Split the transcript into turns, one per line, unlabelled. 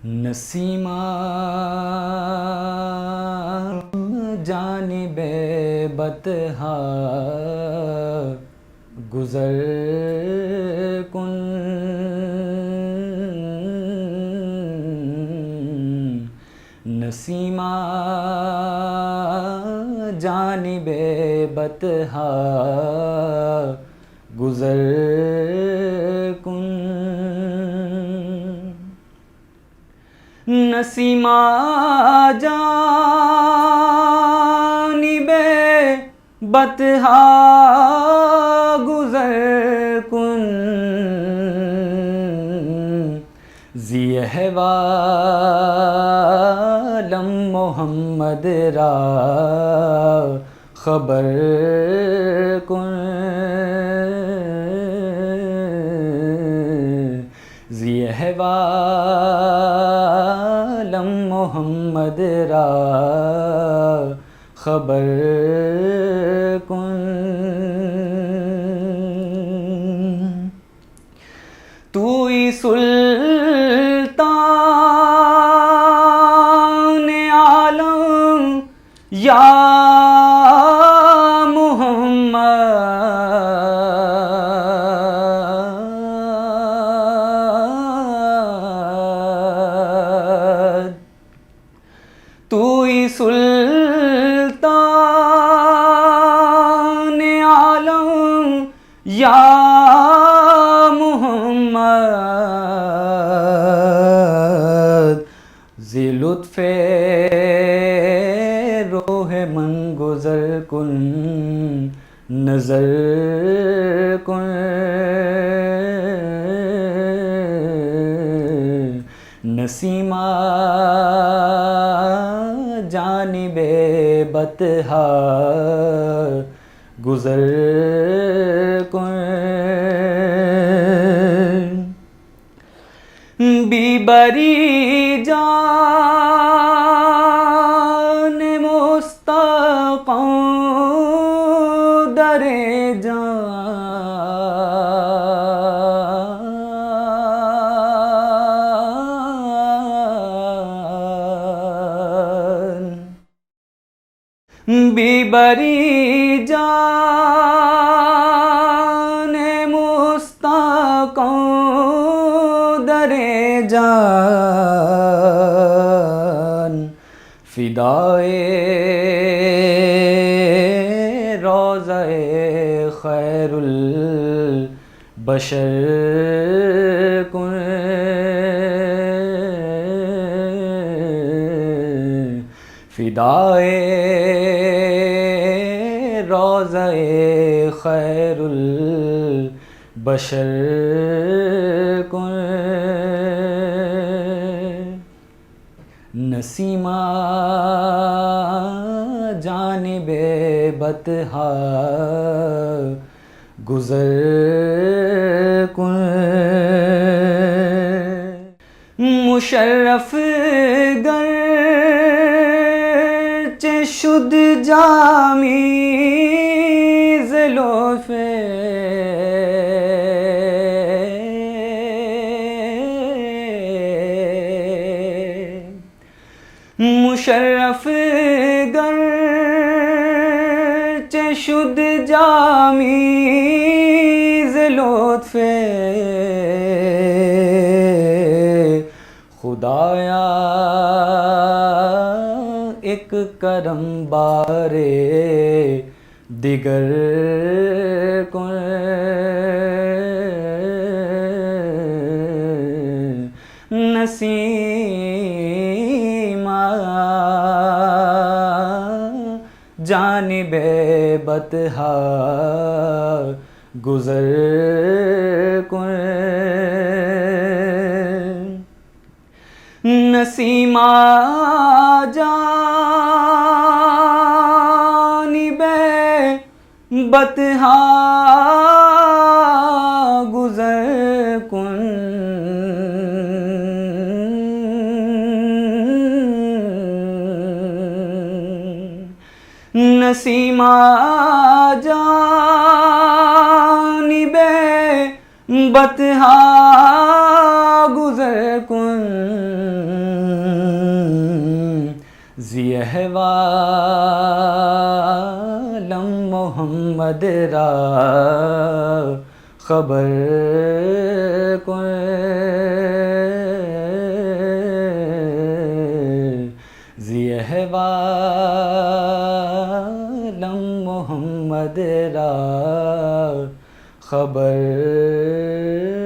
Nasima جانب بطحا گزر کن، نسیمہ جانب بطحا گزر کن، نسیمہ جانب بطحا گزر کن، ذی احوالم محمد را خبر کن، ذی احوالم محمد را خبر کن، توئی سلطان عالم یا محمد، توئی سلطان عالم یا محمد، ذی لطف روح من گزر کن، نظر کن، نسیمہ جانب بطحا گزر کن، بی بری جان مستقام در جان، بی بری جان مستقام در جان، فدائے روضہ خیر البشر کن، فدائے روضہ خیر البشر کن، نسیمہ جانب بطحا گزر کن، مشرف گرچہ شد جامی ز لطف مشرف گرچہ شد جامی ز لطف خدایا ایک کرم بارے دیگر کن، نسیمہ جانب بطحا گزر کن، نسیمہ جانب بطحا گزر کن، نسیمہ جانب بطحا گزر کن، زیہوالم محمد را خبر کن زیہوالم محمد را خبر